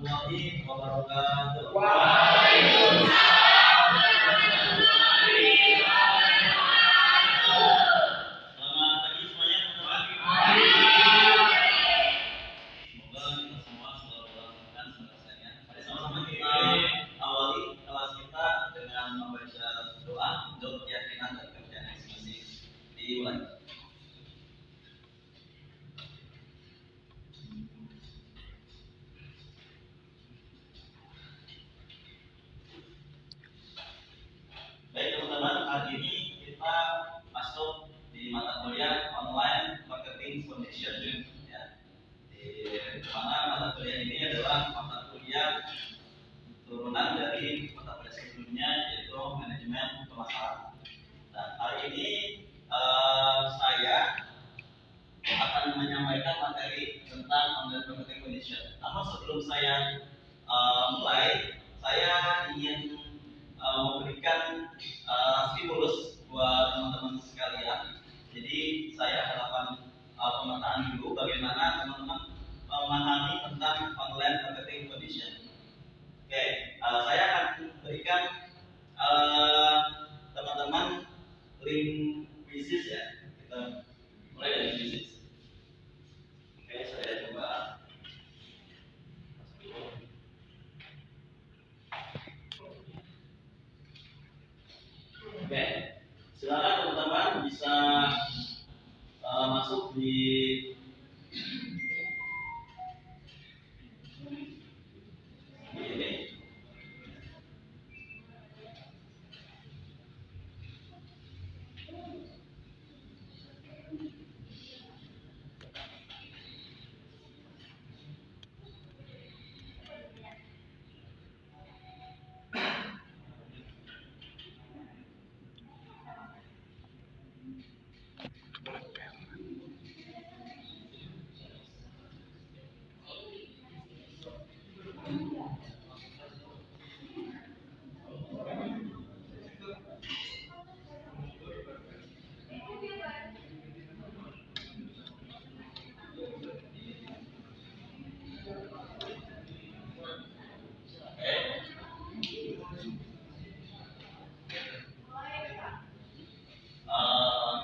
warahmatullahi wabarakatuh. Selamat pagi semuanya, teman-teman. Semoga kita semua selalu dalam keadaan sehat. Mari sama-sama kita awali kelas kita dengan membaca doa untuk keyakinan dan kepercayaan masing-masing. Dimulai. Baik teman-teman, hari ini kita masuk di mata kuliah online marketing foundation, ya. Di mana mata kuliah ini adalah mata kuliah turunan dari mata kuliah sebelumnya, yaitu manajemen pemasaran. Dan hari ini saya akan menyampaikan materi tentang online marketing foundation. Namun sebelum saya mulai, saya ingin memberikan stimulus buat teman-teman sekalian. Jadi saya harapan pemetaan dulu bagaimana teman-teman memahami tentang online marketing foundation. Oke, saya akan berikan teman-teman link bisnis ya. Kita mulai dari bisnis. Oke, saya coba. Oke, silakan teman-teman bisa masuk di ini.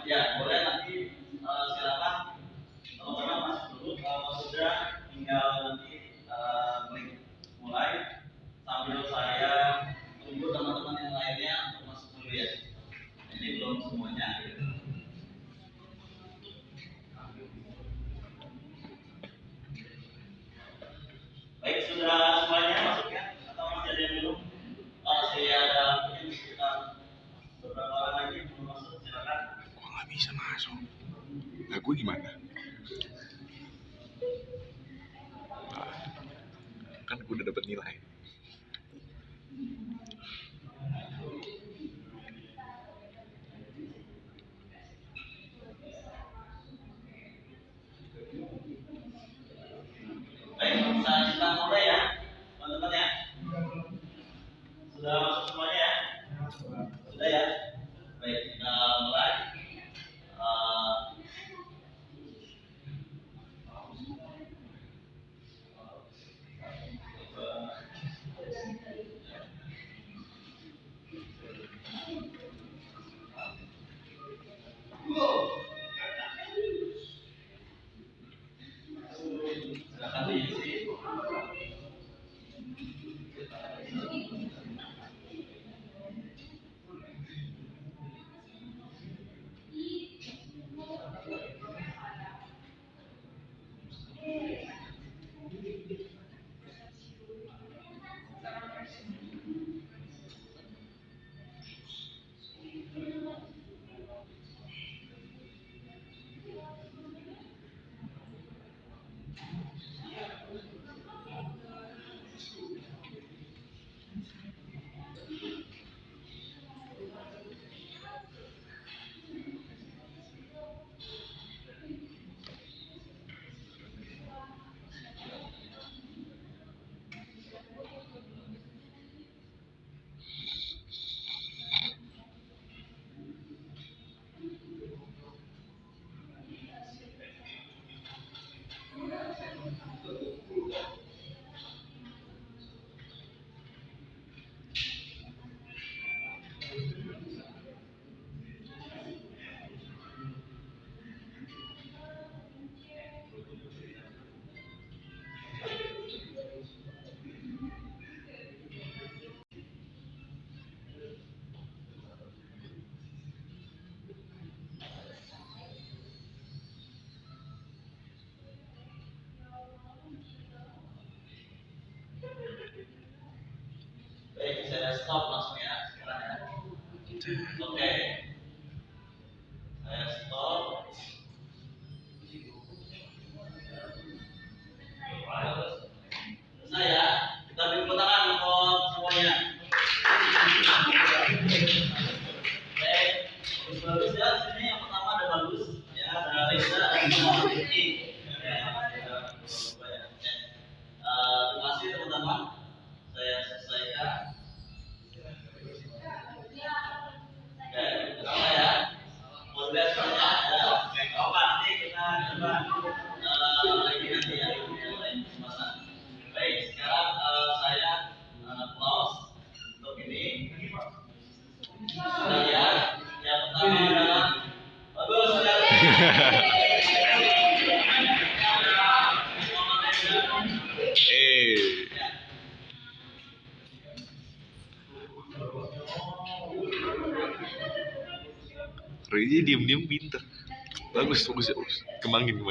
Ya, boleh nanti silakan teman-teman masuk dulu. Kalau sudah tinggal nanti klik mulai sambil saya tunggu teman-teman yang lainnya untuk masuk dulu ya. Ini belum semuanya. Baik, sudah semuanya masuk ya? Atau masih ada yang belum? Masih ada mungkin sekitar beberapa orang lagi yang belum masuk, silakan. Gua nggak bisa masuk. Nah, gue gimana? Kan gue udah dapet nilai. Baik, bisa kita mulai ya, teman-teman ya. Sudah masuk semuanya ya? Sudah ya? Baik, kita mulai. stop langsung ya sekarang ya. Oke. Saya stop. Saya kita beri tepuk tangan untuk semuanya. Bagus ya, sini yang pertama ada bagus ya, ada Reza, ada Ricky. Terima kasih teman-teman. Saya selesaikan. Oke, pertama ya. Moderatornya ada. Oke, nanti kita coba lagi nanti ya yang lain semasa. Baik, sekarang saya close untuk ini. Saya yang pertama adalah bagus sekali. Reza diem-diem pinter. Bagus ya, bagus. Kembangin.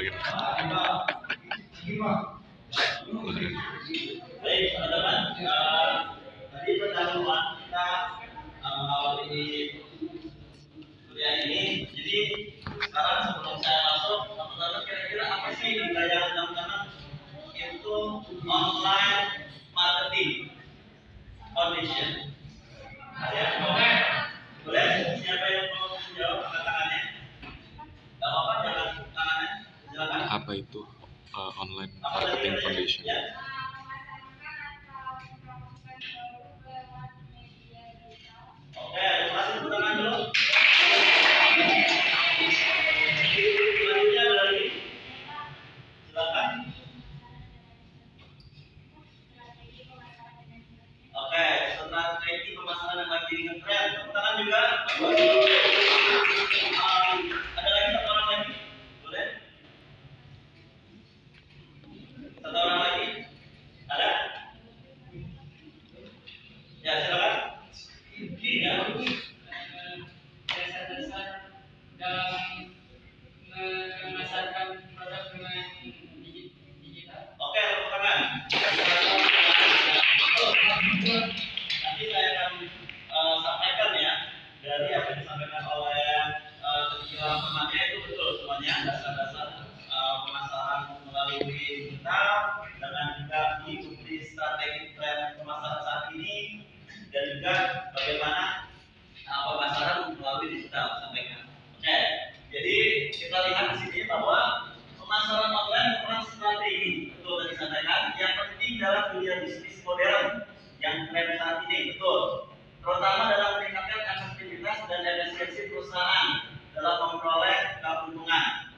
Baik, teman-teman. Tadi pendahuluan kita mengawali kuliah ini. Jadi sekarang sebelum saya masuk, teman-teman kira-kira apa sih di bayangan teman-teman itu online marketing foundation? Boleh? Siapa yang mau menjawab angkat tangannya? Gak apa-apa, jangan tangannya. Silakan. Apa itu online marketing foundation? Ya. Oke, terima kasih tepuk tangan dulu. Selanjutnya ada lagi. Silakan. Oke, strategi pemasaran dan marketing ngetrend. Tepuk tangan juga. Ada lagi satu orang lagi? Boleh? Satu orang lagi? Ada? Ya, silakan. Iya. Dasar-dasar dalam memasarkan produk dengan digital. Oke, tepuk tangan. Nanti saya akan sampaikan ya dari apa yang disampaikan oleh ketiga temannya itu betul semuanya dasar-dasar pemasaran melalui digital dengan juga mengikuti strategi tren pemasaran saat ini dan juga bagaimana pemasaran melalui digital sampaikan. Oke, jadi kita lihat di sini bahwa pemasaran online merupakan strategi betul tadi disampaikan yang penting dalam dunia bisnis modern yang tren saat ini betul, terutama dalam meningkatkan efektivitas dan efisiensi perusahaan dalam memperoleh keuntungan.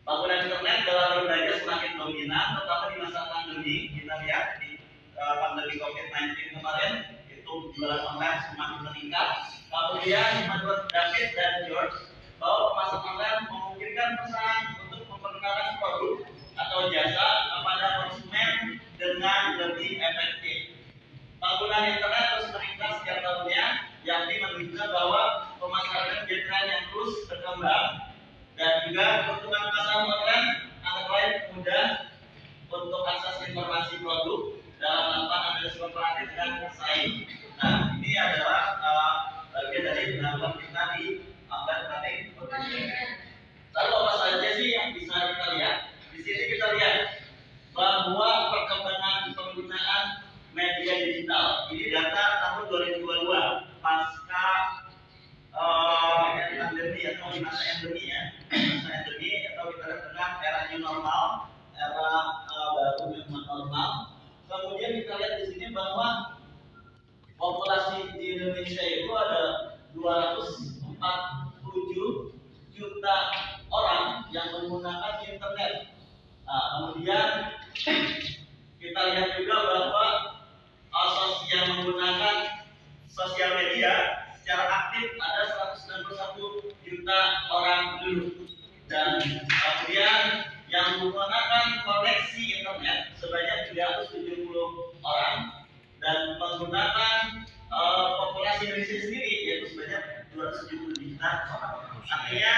Penggunaan internet dalam berbagai semakin dominan, terutama di masa pandemi. Kita lihat di pandemi COVID-19 kemarin itu jualan online semakin meningkat. Kemudian menurut David dan George bahwa pemasaran online memungkinkan perusahaan untuk memperkenalkan produk atau jasa kepada konsumen dengan lebih efektif. Penggunaan internet terus meningkat setiap tahunnya, yang ini menunjukkan bahwa pemasaran menjadi tren yang terus berkembang dan juga keuntungan pemasaran online antara lain mudah untuk akses informasi produk dalam melakukan analisis komparatif dan bersaing. Nah, ini adalah bagian dari penangguhan kita di online marketing foundation. Lalu apa saja sih yang bisa kita lihat? Di sini kita lihat bahwa perkembangan penggunaan media digital. Ini data tahun 2022 pasca pandemi atau di masa endemi ya, masa endemi atau kita dengan era new normal, era baru yang normal. Kemudian kita lihat di sini bahwa populasi di Indonesia itu ada 247 juta orang yang menggunakan internet. Nah, kemudian kita lihat juga bahwa yang menggunakan sosial media secara aktif ada 191 juta orang dulu, dan kemudian yang menggunakan koneksi internet sebanyak 370 orang, dan menggunakan populasi Indonesia sendiri yaitu sebanyak 270 juta orang. Artinya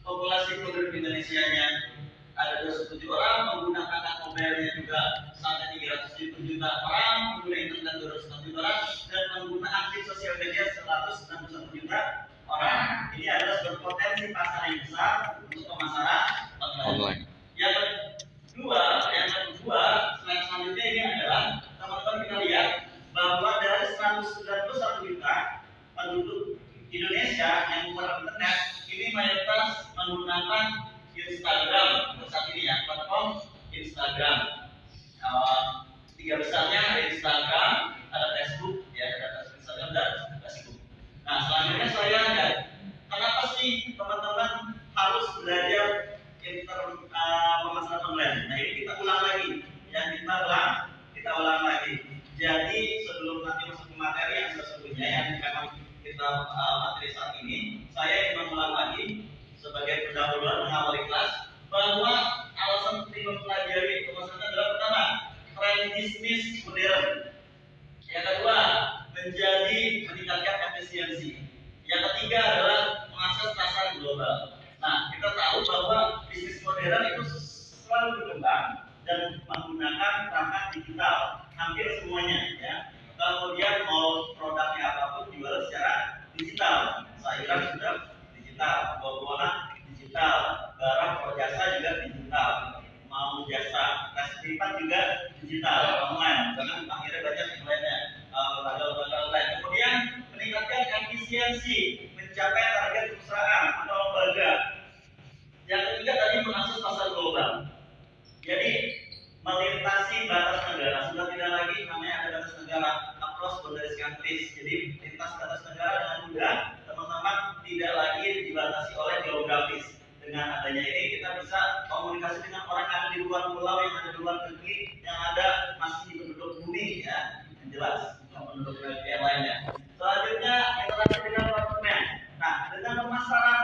populasi penduduk Indonesia-nya ada 27 orang, menggunakan mobile juga sampai 307 juta orang, pengguna internet 206 juta orang, dan pengguna aktif sosial media 161 juta orang. Ini adalah sebuah potensi pasar yang besar untuk pemasaran online. Yang kedua, slide selanjutnya ini adalah teman-teman kita lihat bahwa dari 191 juta penduduk Indonesia yang menggunakan internet, ini mayoritas menggunakan Instagram saat ini ya, platform Instagram. Tiga besarnya ada Instagram, ada Facebook, ya ada Instagram dan Facebook. Nah selanjutnya saya lihat, kenapa sih teman-teman harus belajar pemasaran online? Nah ini kita ulang lagi, ya kita ulang lagi. Jadi sebelum nanti masuk ke materi yang sesungguhnya yang memang kita materi saat ini, saya ingin mengulang lagi sebagai pendahuluan mengawali kelas bahwa alasan penting mempelajari pemasaran adalah pertama, tren bisnis modern. Yang kedua, meningkatkan efisiensi. Yang ketiga adalah mengakses pasar global. Nah, kita tahu bahwa bisnis modern itu selalu berkembang dan menggunakan perangkat digital hampir semuanya ya. Kemudian mau produknya apapun dijual secara digital. Sayuran sudah digital, buah-buahan digital, barang atau jasa juga digital, mau jasa privat juga digital, online, bahkan akhirnya banyak yang lainnya, lembaga-lembaga online. Kemudian meningkatkan efisiensi, mencapai target perusahaan atau lembaga. Yang ketiga tadi mengakses pasar global. Jadi melintasi batas negara, sudah tidak lagi namanya ada batas negara, across boundaries countries. Jadi lintas batas negara dengan mudah, teman-teman tidak lagi dibatasi oleh geografis. Dengan adanya ini kita bisa komunikasi dengan orang yang ada di luar pulau, yang ada di luar negeri, yang ada masih di penduduk bumi ya, yang jelas penduduk yang lainnya. Selanjutnya interaksi dengan konsumen. Nah dengan pemasaran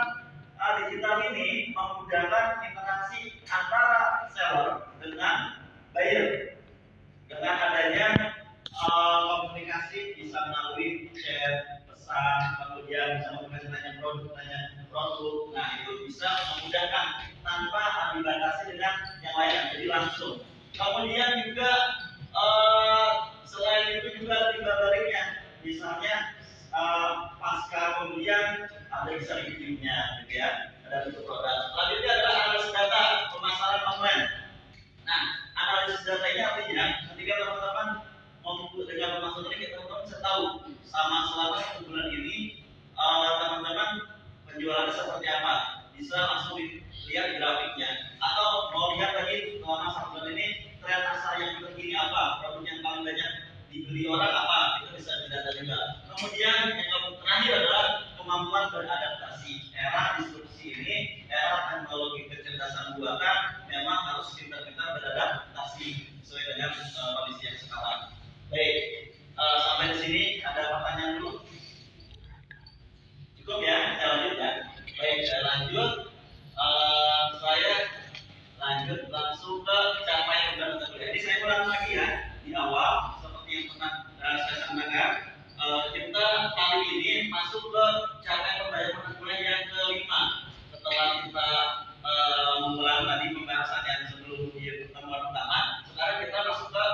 digital ini memudahkan interaksi antara seller dengan buyer. Dengan adanya komunikasi bisa melalui chat, pesan, kemudian bisa komunikasi tanya produk. Nah itu bisa memudahkan tanpa dibatasi dengan yang lain, jadi langsung. Kemudian juga selain itu juga timbal baliknya, misalnya pasca kemudian ada bisa reviewnya, gitu ya, ada bentuk produk. Selanjutnya adalah analisis data pemasaran online. Nah, analisis data ini artinya ketika teman-teman dengan pemasaran ini, teman-teman bisa tahu selama 1 bulan ini teman-teman penjualannya seperti apa, bisa langsung lihat grafiknya, atau mau lihat lagi selama 1 bulan ini tren pasar yang terkini apa, produk yang paling banyak dibeli orang apa, itu bisa didata juga. Kemudian yang terakhir adalah kemampuan beradaptasi. Era disrupsi ini, era teknologi kecerdasan buatan, memang harus pintar-pintar beradaptasi sesuai dengan kondisi yang sekarang. Baik, sampai di sini ada pertanyaan dulu? Cukup ya, saya lanjut ya. Baik, saya lanjut. Saya lanjut langsung ke capaian dan kuliah. Jadi saya ulang lagi ya di awal seperti yang pernah saya sampaikan. Kita kali ini masuk ke capaian pembayaran kuliah yang kelima. Setelah kita mengulang tadi pembahasan yang sebelum di pertemuan pertama, sekarang kita masuk ke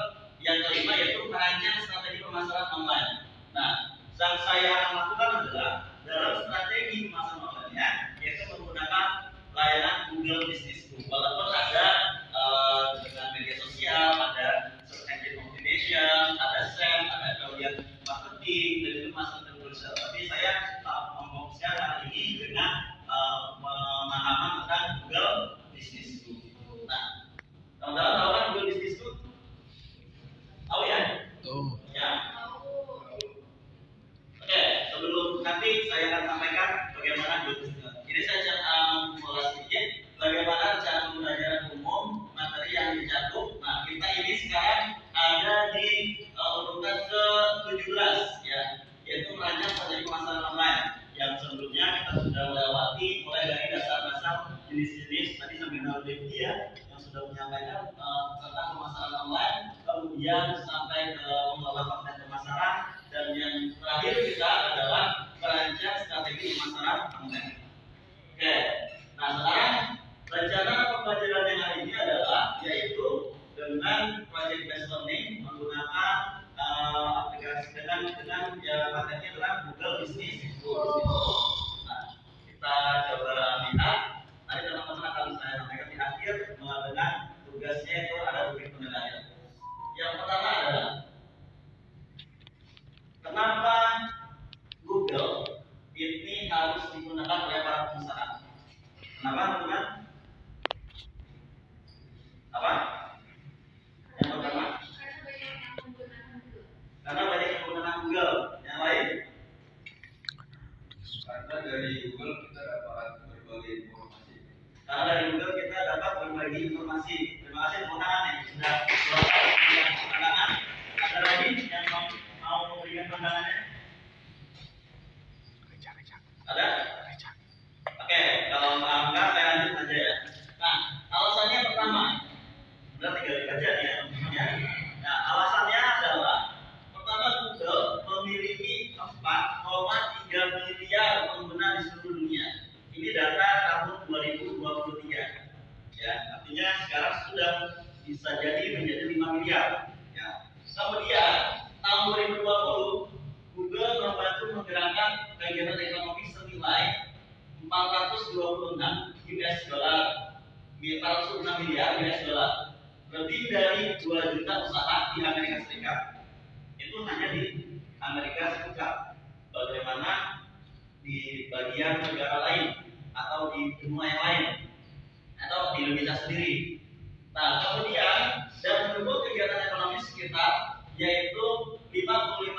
yang kelima, yaitu merancang strategi pemasaran online. Nah, yang saya akan lakukan adalah dalam strategi pemasaran online-nya, yaitu menggunakan layanan Google Business School. Walaupun ada dengan media sosial, ada search engine optimization, ada SEM, ada kemudian marketing, dan itu masuk ke Google. Tapi saya memfokuskan hari ini dengan pemahaman tentang Google Business School. Nah, teman-teman tahu kan Google Business School? Tahu ya? Ya. Oke, sebelum nanti saya akan sampaikan bagaimana Google Business School. Jadi saya mulai sedikit bagaimana cara pembelajaran umum materi yang dicakup. Nah, kita ini sekarang ada di urutan ke-17 ya, yaitu merancang strategi pemasaran online. Yang sebelumnya kita sudah melewati mulai dari dasar-dasar jenis-jenis tadi sampai Naldevi ya, yang sudah menyampaikan tentang pemasaran online, kemudian sampai ke mengelola konten pemasaran, dan yang terakhir kita adalah merancang strategi pemasaran online. Oke, nah sekarang rencana pembelajaran yang hari ini adalah yaitu dengan project based learning menggunakan aplikasi dengan ya patennya adalah Google Business School. Nah, kita coba lihat. Nanti teman-teman akan saya sampaikan di akhir dengan tugasnya itu ada bukti penilaian. Yang pertama adalah kenapa Google ini harus digunakan oleh para pengusaha? Kenapa teman-teman? Apa? Yang pertama? Karena banyak yang menggunakan Google. Yang lain? Karena dari Google kita dapat berbagai informasi. Karena dari Google kita dapat berbagi informasi. Terima kasih teman-teman yang sudah memberikan pandangan. Ada lagi yang mau memberikan pandangannya? Ada? Oke, kalau enggak saya lanjut saja ya. Nah, alasannya pertama, benar tinggal dibaca ya. Nah, alasannya adalah pertama Google memiliki 4,3 miliar pengguna di seluruh dunia. Ini data tahun 2023. Ya, artinya sekarang sudah bisa jadi menjadi 5 miliar. Ya. Kemudian tahun 2020 Google membantu menggerakkan kegiatan ekonomi senilai 426 US dollar, 406 miliar US dollar, lebih dari 2 juta usaha di Amerika Serikat. Itu hanya di Amerika Serikat. Bagaimana di bagian negara lain atau di benua yang lain atau di Indonesia sendiri. Nah, kemudian dan mendukung kegiatan ekonomi sekitar yaitu 55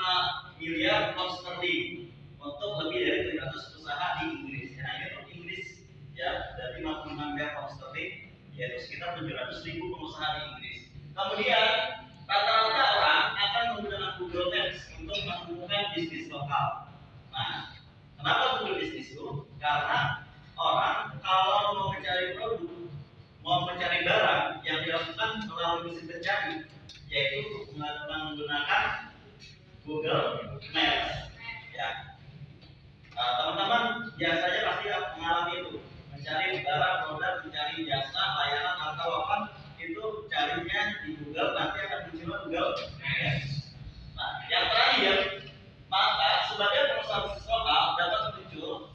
miliar pound sterling untuk lebih dari 300 usaha di Inggris. Nah, ini untuk Inggris ya, dari 55 miliar pound sterling yaitu sekitar 700.000 pengusaha di Inggris. Kemudian rata-rata orang akan menggunakan Google Maps untuk menemukan bisnis lokal. Nah, kenapa Google Business itu? Karena orang kalau mau mencari produk, mau mencari barang yang dilakukan melalui mesin pencari, yaitu menggunakan Google Maps. Ya, teman-teman biasanya pasti mengalami itu, mencari barang, produk, mencari jasa, layanan atau apa itu carinya di Google, nanti akan muncul Google Maps. Nah, yang terakhir, maka sebagai pengusaha bisnis lokal dapat muncul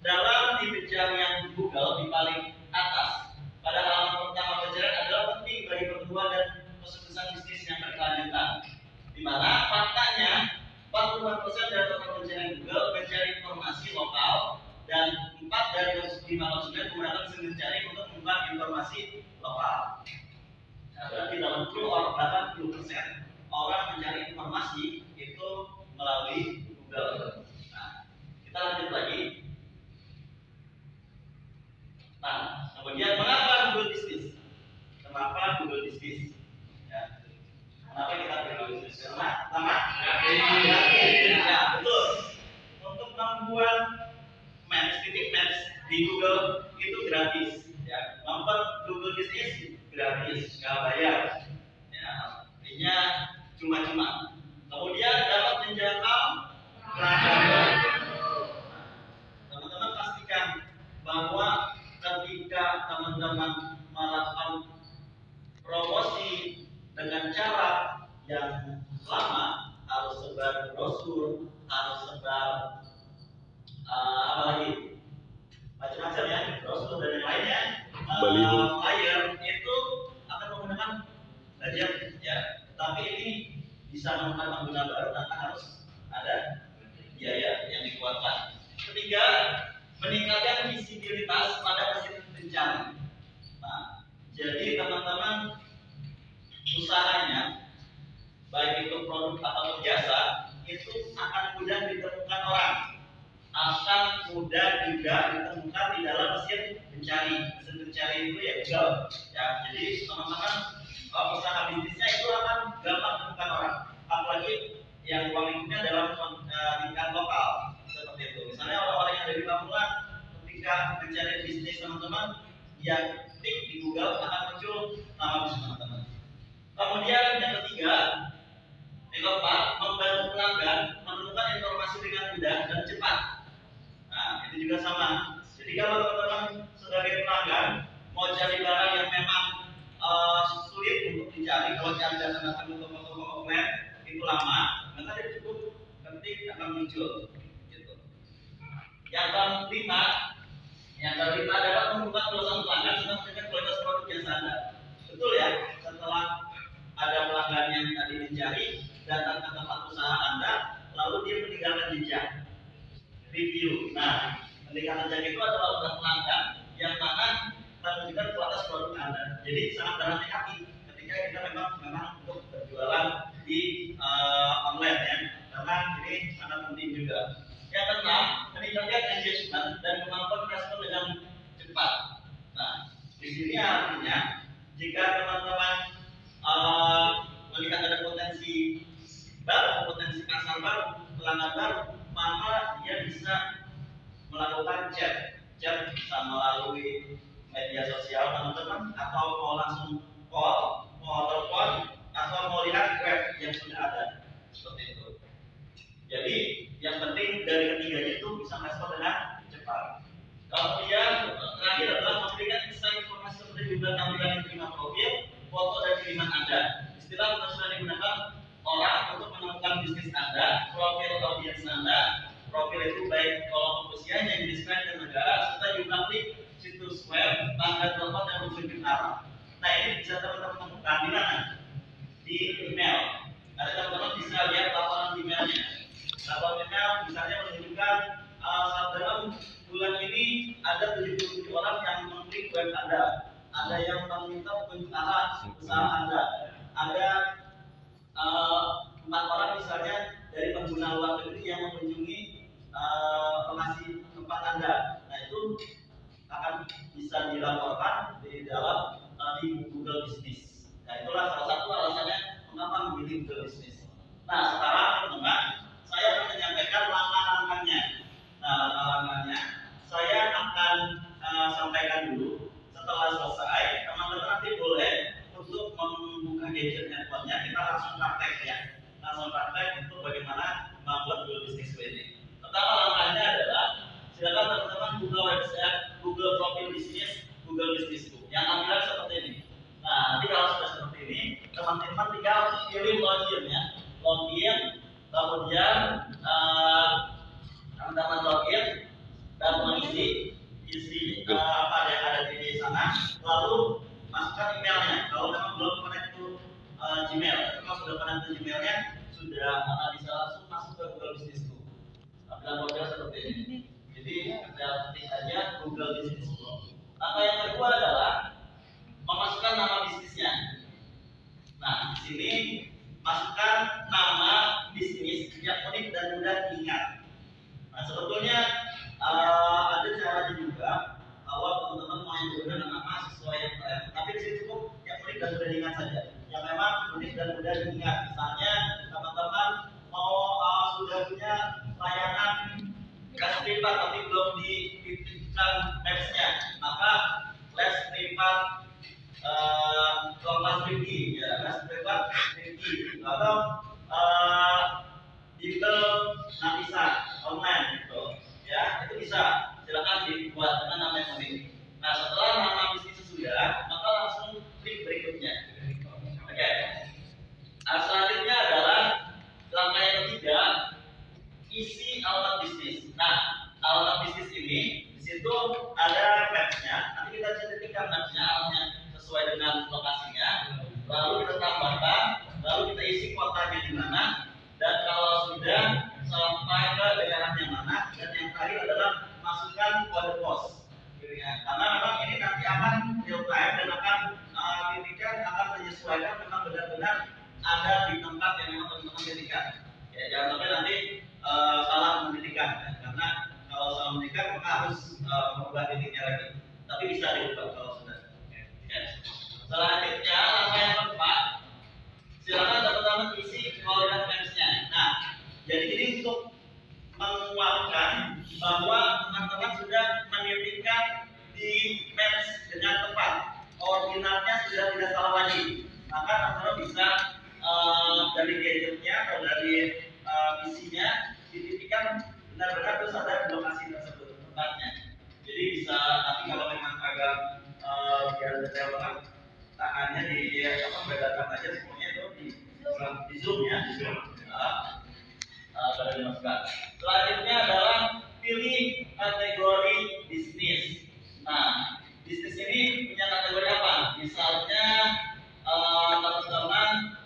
dalam di pencarian Google di paling atas. Pada halaman pertama pencarian adalah penting bagi pertumbuhan dan kesuksesan bisnis yang berkelanjutan. Di mana faktanya 40% dari total pencarian Google mencari informasi lokal dan 4 dari 5 konsumen menggunakan mesin pencari untuk membuat informasi lokal. Nah, berarti 80% orang mencari informasi itu melalui Google. Nah, kita lanjut lagi. Nah, kemudian mengapa Google Business? Kenapa Google Business? Ya. Kenapa kita Google Business? Karena pertama, ya, betul. Untuk membuat maps, titik maps di Google itu gratis. Ya, membuat Google Business gratis, nggak bayar. Ya, artinya cuma-cuma. Kemudian dapat menjangkau pelanggan. Teman-teman pastikan bahwa ketika teman-teman melakukan promosi dengan cara yang lama, harus sebar brosur, harus sebar apa lagi, macam-macam ya, brosur dan yang lainnya, flyer itu akan menggunakan budget ya, tapi ini bisa menggunakan pengguna baru tanpa harus ada biaya yang dikeluarkan. Ketiga, meningkatkan visibilitas pada mesin pencari. Nah, jadi teman-teman usahanya, baik itu produk atau jasa, itu akan mudah ditemukan orang, akan mudah juga ditemukan di dalam mesin pencari. Mesin pencari itu ya Google. Ya, jadi teman-teman usaha bisnisnya itu akan gampang ditemukan orang, apalagi yang uang lingkupnya dalam tingkat lokal seperti itu. Misalnya orang-orang yang dari Lamongan ketika mencari bisnis teman-teman, yang klik di Google akan muncul nama bisnis teman-teman. Kemudian yang ketiga, yang keempat, membantu pelanggan menemukan informasi dengan mudah dan cepat. Nah, itu juga sama. Jadi kalau teman-teman sebagai pelanggan mau cari barang yang memang sulit untuk dicari, kalau seperti Anda gunakan untuk toko offline itu lama, maka dia cukup ketik akan muncul. Gitu. Yang kelima adalah membuka perusahaan pelanggan serta meningkatkan kualitas produk yang standar. Betul ya, setelah ada pelanggan yang tadi mencari, datang ke tempat usaha Anda, lalu dia meninggalkan jejak review. Nah, meninggalkan jejak itu adalah usaha pelanggan yang mana menunjukkan kualitas produk Anda. Jadi sangat berhati-hati ketika kita memang untuk berjualan di online ya, karena ini sangat penting juga. Yang keenam, meningkatkan engagement dan kemampuan respon dengan cepat. Nah, di sini artinya jika teman-teman melihat ada potensi baru, potensi pasar baru, pelanggan baru, maka dia bisa melakukan chat bisa melalui media sosial teman-teman, atau mau langsung call, mau telepon, atau mau lihat web yang sudah ada seperti itu. Jadi yang penting dari ketiganya itu bisa merespon dengan cepat. Kemudian terakhir adalah memberikan insight informasi seperti jumlah tampilan yang diterima profil, foto dan kiriman Anda. Istilah yang sudah digunakan orang untuk menemukan bisnis Anda, profil audiens Anda. Profil itu baik kolom usianya, jenis dan negara, serta jumlah klik, situs web, tanggal telepon dan unsur arah. Nah, ini bisa teman-teman temukan di mana? Di email. Ada teman-teman bisa lihat laporan emailnya. Laporan email misalnya menunjukkan dalam bulan ini ada 77 orang yang mengklik web Anda. Ada yang meminta petunjuk arah usaha Anda. Ada 4 orang misalnya dari pengguna luar negeri yang mengunjungi lokasi tempat Anda. Nah, itu akan bisa dilaporkan di dalam di Google Business. Nah, itulah salah satu alasannya mengapa memilih Google Business. Nah, sekarang teman-teman, saya akan menyampaikan langkah-langkahnya. Nah, langkah-langkahnya saya akan sampaikan dulu. Setelah selesai, teman-teman nanti boleh untuk membuka gadget handphonenya, kita langsung praktek ya. Langsung praktek untuk bagaimana membuat Google Business ini. Pertama langkahnya adalah silakan teman-teman buka website Google Profil Bisnis, Google Business Book yang tampilan seperti ini. Nah, nanti kalau sudah seperti ini, teman-teman tinggal pilih login ya, login, kemudian teman-teman login dan mengisi apa yang ada di sana, lalu masukkan emailnya. Kalau memang belum connect to Gmail, kalau sudah connect to Gmailnya, sudah bisa langsung masuk ke Google Business Book. Tampilan profil seperti ini. Jadi tinggal ketik saja Google Business Book. Langkah yang kedua adalah memasukkan nama bisnisnya. Nah, di sini masukkan nama bisnis yang unik dan mudah diingat. Nah, sebetulnya ada caranya juga bahwa teman-teman mau yang menggunakan nama sesuai yang keren. Tapi di sini cukup yang unik dan mudah diingat saja. Yang memang unik dan mudah diingat. Misalnya teman-teman mau sudah punya layanan gas privat tapi belum dititipkan apps-nya, maka les privat kelas tinggi ya, les privat tinggi atau digital navisa online gitu ya, itu bisa silakan dibuat dengan nama yang unik. Nah, setelah nama bisnis sudah, maka langsung klik berikutnya. Oke. Selanjutnya adalah langkah yang ketiga, isi alamat bisnis. Nah, alamat bisnis ini di situ ada mapsnya. Nanti kita ketikkan mapsnya, alamatnya sesuai dengan lokasinya. Lalu kita tambahkan, lalu kita isi kotanya di mana. Dan kalau sudah sampai ke daerah yang mana. Dan yang terakhir adalah masukkan kode pos. Ya, karena memang ini nanti akan real time dan akan titikkan akan menyesuaikan memang benar-benar ada di tempat yang memang teman-teman titikkan. Ya, jangan sampai nanti salah memilihkan ya. Karena kalau salah memilihkan maka harus mengubah titiknya lagi. Tapi bisa diubah kalau sudah. Ya. Selanjutnya langkah yang keempat, silakan teman-teman isi koordinat mapsnya. Nah, jadi ini untuk menguatkan bahwa teman-teman sudah menitipkan di maps dengan tepat, koordinatnya sudah tidak salah lagi. Maka teman-teman bisa dari gadgetnya atau dari isinya dititipkan benar-benar terus ada di lokasi tersebut tempatnya. Jadi bisa nanti kalau memang agak biar detail banget, tangannya di bedakan aja semuanya di Zoom ya, di Zoom. Sudah dimasukkan. Selanjutnya adalah pilih kategori bisnis. Nah, bisnis ini punya kategori apa? Misalnya teman-teman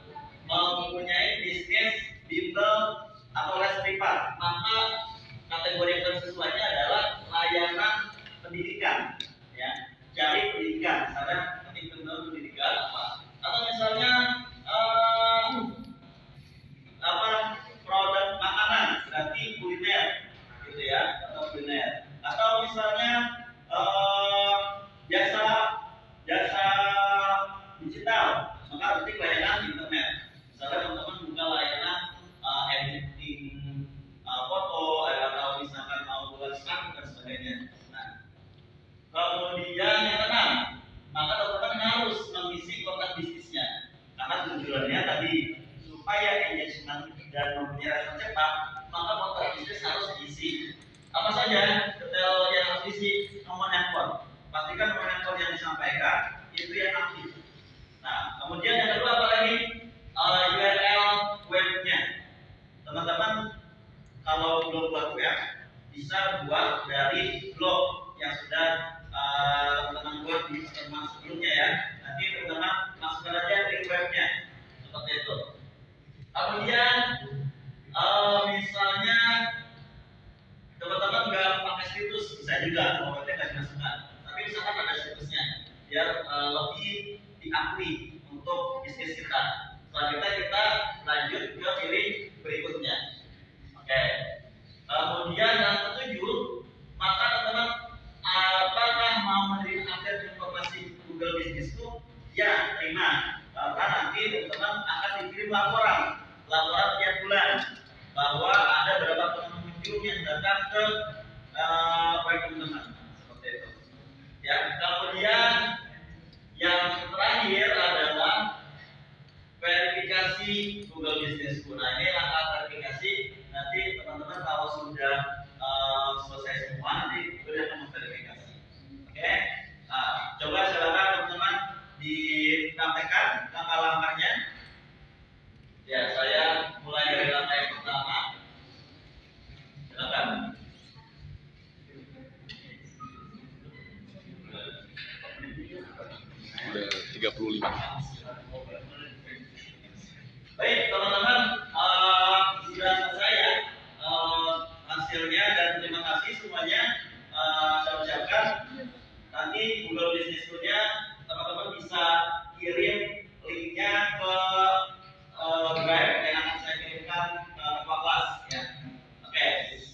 mempunyai bisnis bimbel atau les privat, maka kategori yang sesuainya adalah layanan pendidikan, ya. Cari pendidikan, misalnya ketik pendidikan apa? Atau misalnya produk makanan, berarti kuliner, gitu ya, atau kuliner. Atau misalnya jasa digital, maka berarti layanan internet. Misalnya teman-teman buka layanan editing foto, atau misalkan mau buat sketch dan sebagainya. Nah, kemudian yang keenam, maka teman-teman harus mengisi kontak bisnisnya, karena tujuannya tadi supaya engagement dan mempunyai respon cepat, maka kontak bisnis harus diisi. Apa saja detail yang harus diisi? Nomor handphone. Pastikan nomor handphone yang disampaikan itu yang aktif. Nah, kemudian yang kedua apa lagi? URL webnya. Teman-teman kalau belum buat web, bisa buat dari blog yang sudah teman-teman buat di pertemuan sebelumnya ya. Nanti teman-teman masukkan aja link webnya seperti itu. Kemudian misalnya teman-teman nggak pakai situs, bisa juga kalau webnya nggak dimasukkan. Tapi misalkan ada situsnya, biar lebih diakui untuk bisnis kita. Selanjutnya kita lanjut ke pilih berikutnya. Oke. Kemudian yang ketujuh, maka teman-teman apakah mau menerima update informasi Google Business itu? Ya, terima. Karena nanti teman-teman akan dikirim laporan tiap bulan bahwa ada berapa pengunjung yang datang ke web teman-teman. Seperti itu. Ya, kemudian yang terakhir adalah verifikasi Google Business. Nah, ini langkah verifikasi. Nanti teman-teman kalau sudah selesai semua, nanti Google akan memverifikasi. Oke? Nah, coba silakan teman-teman ditampilkan langkah-langkahnya. Ya, saya mulai dari langkah yang pertama. Silakan. Udah 35. Baik teman-teman, sudah selesai ya hasilnya, dan terima kasih semuanya. Saya ucapkan nanti Google Business School-nya teman-teman bisa kirim linknya ke drive yang akan saya kirimkan ke kelas ya. Oke,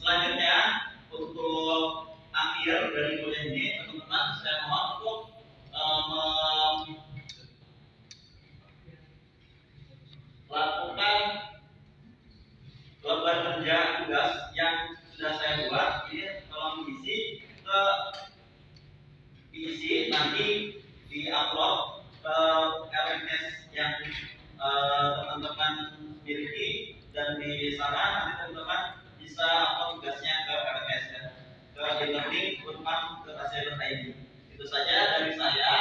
selanjutnya untuk akhir dari kuliah ini teman-teman saya mohon untuk lakukan lembar kerja tugas yang sudah saya buat. Ini tolong diisi nanti di-upload ke LMS yang teman-teman miliki, dan di sana nanti teman-teman bisa upload tugasnya ke LMS ya, ke learning.unpad.ac.id. Itu saja dari saya.